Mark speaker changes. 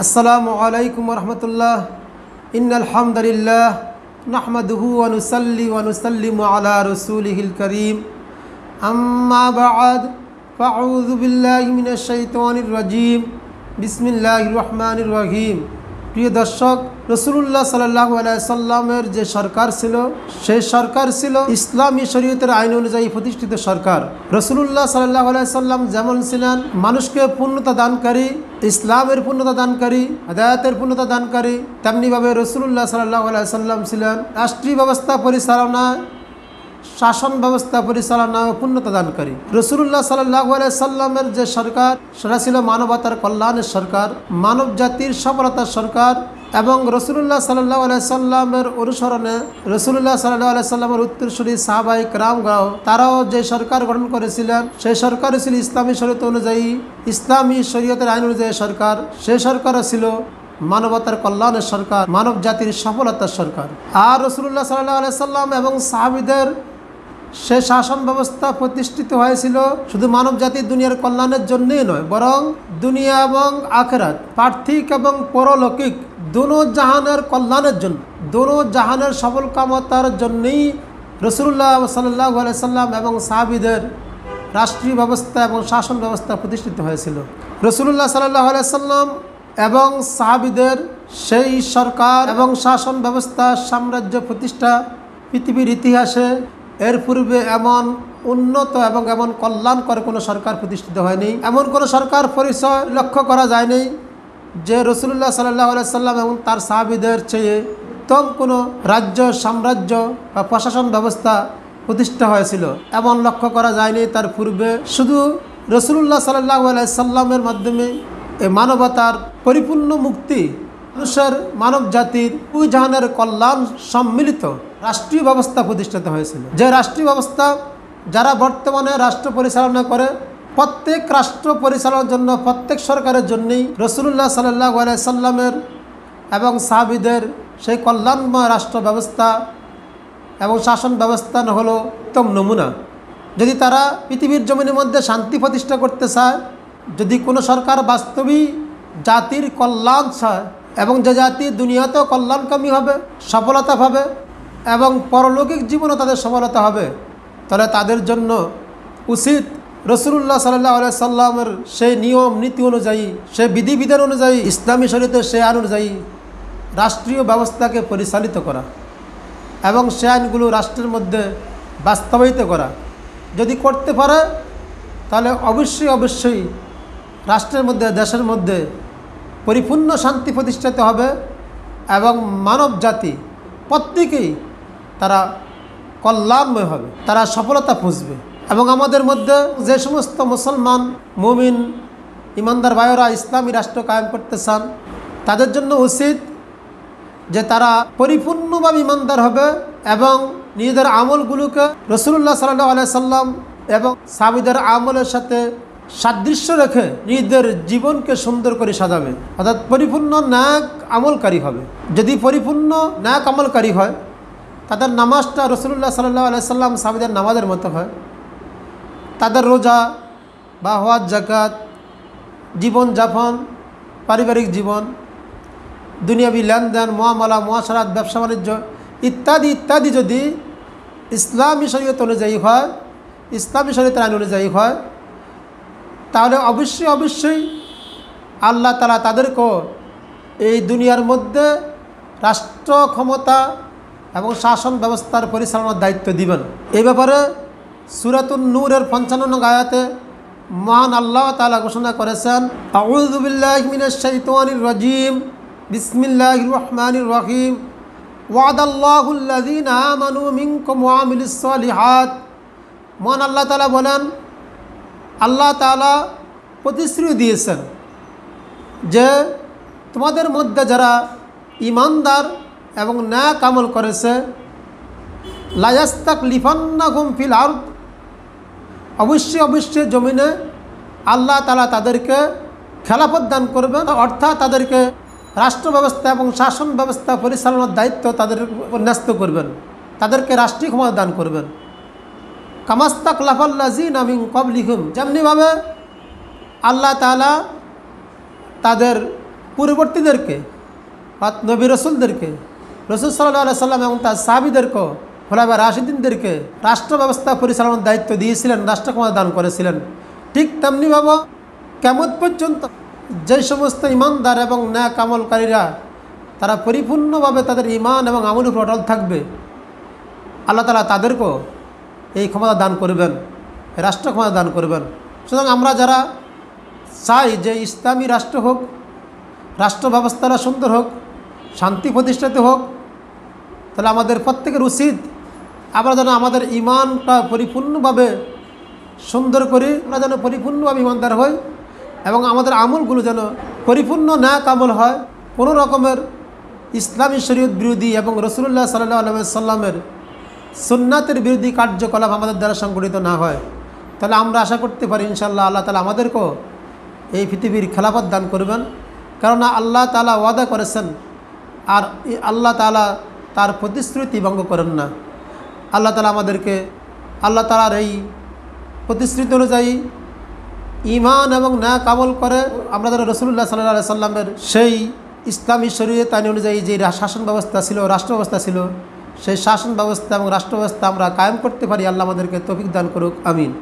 Speaker 1: আসসালামু আলাইকুম রহমতুল্লাহ। ইন্নাল হামদুলিল্লাহ নাহমাদুহু ওয়া নুসাল্লি ওয়া নুসাল্লিমু আলা রাসূলিহিল কারীম। আম্মা বা'দ, ফাআউযু বিল্লাহি মিনাশ শাইতানির রাজীম। বিসমিল্লাহির রহমানির রহিম। প্রিয় দর্শক, রাসূলুল্লাহ সাল্লাল্লাহু আলাইহি সাল্লামের যে সরকার ছিল, সেই সরকার ছিল ইসলামী শরীয়তের আইন অনুযায়ী প্রতিষ্ঠিত সরকার। রাসূলুল্লাহ সাল্লাল্লাহু আলাইহি সাল্লাম যেমন ছিলেন মানুষকে পূর্ণতা দানকারী, ইসলামের পূর্ণতা দানকারী, হিদায়াতের পূর্ণতা দানকারী, তেমনিভাবে রাসূলুল্লাহ সাল্লাল্লাহু আলাইহি সাল্লাম ছিলেন রাষ্ট্রীয় ব্যবস্থা পরিচালনা, শাসন ব্যবস্থা পরিচালনা ও পূর্ণতা দানকারী। রাসূলুল্লাহ সাল্লাল্লাহু আলাইহি সাল্লামের যে সরকার, সেটা ছিল মানবতার কল্যাণের সরকার, মানব জাতির সফলতার সরকার। এবং রাসূলুল্লাহ সাল্লাল্লাহু আলাইহি সাল্লামের অনুসরণে রাসূলুল্লাহ সাল্লাল্লাহু আলাইহি সাল্লামের উত্তরসূরি সাহাবায়ে কেরামগণ তারাও যে সরকার গঠন করেছিলেন, সেই সরকারও ছিল ইসলামী শরীয়ত অনুযায়ী, ইসলামী শরীয়তের আইন অনুযায়ী সরকার। সেই সরকারও ছিল মানবতার কল্যাণের সরকার, মানব জাতির সফলতার সরকার। আর রাসূলুল্লাহ সাল্লাল্লাহু আলাইহি সাল্লাম এবং সাহাবীদের সে শাসন ব্যবস্থা প্রতিষ্ঠিত হয়েছিল শুধু মানব জাতির দুনিয়ার কল্যাণের জন্যই নয়, বরং দুনিয়া এবং আখিরাত, পার্থিক এবং পরলৌকিক দোনো জাহানের কল্যাণের জন্য, দোনো জাহানের সফল কামতার জন্যই রাসূলুল্লাহ সাল্লাল্লাহু আলাইহি সাল্লাম এবং সাহাবীদের রাষ্ট্রীয় ব্যবস্থা এবং শাসন ব্যবস্থা প্রতিষ্ঠিত হয়েছিল। রাসূলুল্লাহ সাল্লাল্লাহু আলাইহি সাল্লাম এবং সাহাবীদের সেই সরকার এবং শাসন ব্যবস্থা, সাম্রাজ্য প্রতিষ্ঠা পৃথিবীর ইতিহাসে এর পূর্বে এমন উন্নত এবং এমন কল্যাণকর কোনো সরকার প্রতিষ্ঠিত হয়নি। এমন কোনো সরকার পরিচয় লক্ষ্য করা যায়নি যে রাসূলুল্লাহ সাল্লাল্লাহু আলাইহি সাল্লাম এবং তার সাহাবীদের চেয়ে উত্তম কোনো রাজ্য, সাম্রাজ্য বা প্রশাসন ব্যবস্থা প্রতিষ্ঠা হয়েছিল, এমন লক্ষ্য করা যায়নি তার পূর্বে। শুধু রাসূলুল্লাহ সাল্লাল্লাহু আলাইহি সাল্লামের মাধ্যমে এই মানবতার পরিপূর্ণ মুক্তি, মানুষের, মানব জাতির দুই জাহানের কল্যাণ সম্মিলিত রাষ্ট্রীয় ব্যবস্থা প্রতিষ্ঠিত হয়েছিল। যে রাষ্ট্রীয় ব্যবস্থা যারা বর্তমানে রাষ্ট্র পরিচালনা করে, প্রত্যেক রাষ্ট্র পরিচালনার জন্য, প্রত্যেক সরকারের জন্যই রাসূলুল্লাহ সাল্লাল্লাহু আলাইহি সাল্লামের এবং সাহাবীদের সেই কল্যাণময় রাষ্ট্র ব্যবস্থা এবং শাসন ব্যবস্থা হলো উত্তম নমুনা। যদি তারা পৃথিবীর জমিনের মধ্যে শান্তি প্রতিষ্ঠা করতে চায়, যদি কোনো সরকার বাস্তবিক জাতির কল্যাণ চায় এবং যে জাতি দুনিয়াতেও কল্যাণকামী হবে, সফলতা পাবে এবং পরলৌকিক জীবনও তাদের সফলতা হবে, তাহলে তাদের জন্য উচিত রাসূলুল্লাহ সাল্লাল্লাহু আলাইহি সাল্লামের সেই নিয়ম নীতি অনুযায়ী, সেই বিধিবিধান অনুযায়ী, ইসলামী শরীয়তের সেই আইন অনুযায়ী রাষ্ট্রীয় ব্যবস্থাকে পরিচালিত করা এবং সে আইনগুলো রাষ্ট্রের মধ্যে বাস্তবায়িত করা। যদি করতে পারে তাহলে অবশ্যই রাষ্ট্রের মধ্যে, দেশের মধ্যে পরিপূর্ণ শান্তি প্রতিষ্ঠিত হবে এবং মানব জাতি প্রত্যেকেই তারা কল্যাণময় হবে, তারা সফলতা খুঁজবে। এবং আমাদের মধ্যে যে সমস্ত মুসলমান, মুমিন, ইমানদার ভাইয়েরা ইসলামী রাষ্ট্র কায়েম করতে চান, তাদের জন্য উচিত যে তারা পরিপূর্ণভাবে ইমানদার হবে এবং নিজেদের আমলগুলোকে রাসূলুল্লাহ সাল্লাল্লাহু আলাইহি সাল্লাম এবং সাহাবীদের আমলের সাথে সাদৃশ্য রেখে নিজেদের জীবনকে সুন্দর করে সাজাবে, অর্থাৎ পরিপূর্ণ ন্যাক আমলকারী হবে। যদি পরিপূর্ণ ন্যাক আমলকারী হয়, তাদের নামাজটা রাসূলুল্লাহ সাল্লাল্লাহু আলাইহি সাল্লাম সাহাবীদের নামাজের মতো হয়, তাদের রোজা বা হজ, যাকাত, জীবনযাপন, পারিবারিক জীবন, দুনিয়াবি লেনদেন, মুআমালা, মুআশারাত, ব্যবসা বাণিজ্য ইত্যাদি ইত্যাদি যদি ইসলামী শরীয়ত অনুযায়ী হয়, ইসলামী শরীয়তের আইন অনুযায়ী হয়, তাহলে অবশ্যই আল্লাহ তাআলা তাদেরকেও এই দুনিয়ার মধ্যে রাষ্ট্র ক্ষমতা এবং শাসন ব্যবস্থার পরিচালনার দায়িত্ব দিবেন। এই ব্যাপারে সূরাতুন নূরের ৫৫ নং আয়াতে মহান আল্লাহ তাআলা ঘোষণা করেছেন, আউযু বিল্লাহি মিনাশ শাইতানির রাজীম, বিসমিল্লাহির রহমানির রহিম, ওয়াদাল্লাহুল্লাযীনা আমানু মিনকুম ওয়া আমিলুস সালিহাত। মহান আল্লাহ তাআলা বলেন, আল্লাহ তাআলা প্রতিশ্রুতি দিয়েছেন যে তোমাদের মধ্যে যারা ইমানদার এবং ন্যাক আমল করেছে, লা ইয়াস্তাকলিফান্নাকুম ফিল আরদ, অবশ্যই জমিনে আল্লাহ তাআলা তাদেরকে খেলাফত দান করবেন, অর্থাৎ তাদেরকে রাষ্ট্র ব্যবস্থা এবং শাসন ব্যবস্থা পরিচালনার দায়িত্ব তাদের উপর ন্যস্ত করবেন, তাদেরকে রাষ্ট্রীয় ক্ষমতা দান করবেন। কামাস্তাকলাফাল্লাযীনা মিন ক্বাবলিহিম, যেমনিভাবে আল্লাহ তাআলা তাদের পূর্ববর্তীদেরকে নবী রসুলদেরকে, রসুল সাল্লাল্লাহু আলাইহি সাল্লাম এবং তার সাহাবীদেরকেও, খোলাফায়ে রাশিদিনদেরকে রাষ্ট্র ব্যবস্থা পরিচালনার দায়িত্ব দিয়েছিলেন, রাষ্ট্র ক্ষমতা দান করেছিলেন। ঠিক তেমনিভাবে কিয়ামত পর্যন্ত যে সমস্ত ইমানদার এবং ন্যাক আমলকারীরা তারা পরিপূর্ণভাবে তাদের ঈমান এবং আমলের উপর অটল থাকবে, আল্লাহ তাআলা তাদেরকেও এই ক্ষমতা দান করবেন, রাষ্ট্র ক্ষমতা দান করবেন। সুতরাং আমরা যারা চাই যে ইসলামী রাষ্ট্র হোক, রাষ্ট্র ব্যবস্থাটা সুন্দর হোক, শান্তি প্রতিষ্ঠিত হোক, তাহলে আমাদের প্রত্যেকের উচিত আমরা যেন আমাদের ঈমানটা পরিপূর্ণভাবে সুন্দর করি, আমরা যেন পরিপূর্ণভাবে ঈমানদার হই এবং আমাদের আমলগুলো যেন পরিপূর্ণ ন্যাক আমল হয়, কোনো রকমের ইসলামী শরীয়ত বিরোধী এবং রাসূলুল্লাহ সাল্লাল্লাহু আলাইহি সাল্লামের সুন্নাতের বিরোধী কার্যকলাপ আমাদের দ্বারা সংগঠিত না হয়। তাহলে আমরা আশা করতে পারি ইনশাআল্লাহ আল্লাহ তাআলা আমাদেরকেও এই পৃথিবীর খেলাফত দান করবেন। কেননা আল্লাহ তাআলা ওয়াদা করেছেন, আর আল্লাহ তাআলা তার প্রতিশ্রুতি ভঙ্গ করেন না। আল্লাহ তাআলা আমাদেরকে আল্লাহ তাআলার এই প্রতিশ্রুতি অনুযায়ী ঈমান এবং ন্যাক আমল করে আমরা যারা রাসূলুল্লাহ সাল্লাল্লাহু আলাইহি সাল্লামের সেই ইসলামী শরীয়ত আইন অনুযায়ী যে শাসন ব্যবস্থা ছিল, রাষ্ট্র ব্যবস্থা ছিল, সেই শাসন ব্যবস্থা এবং রাষ্ট্র ব্যবস্থা আমরা কায়েম করতে পারি। আল্লাহ আমাদেরকে তৌফিক দান করুক, আমিন।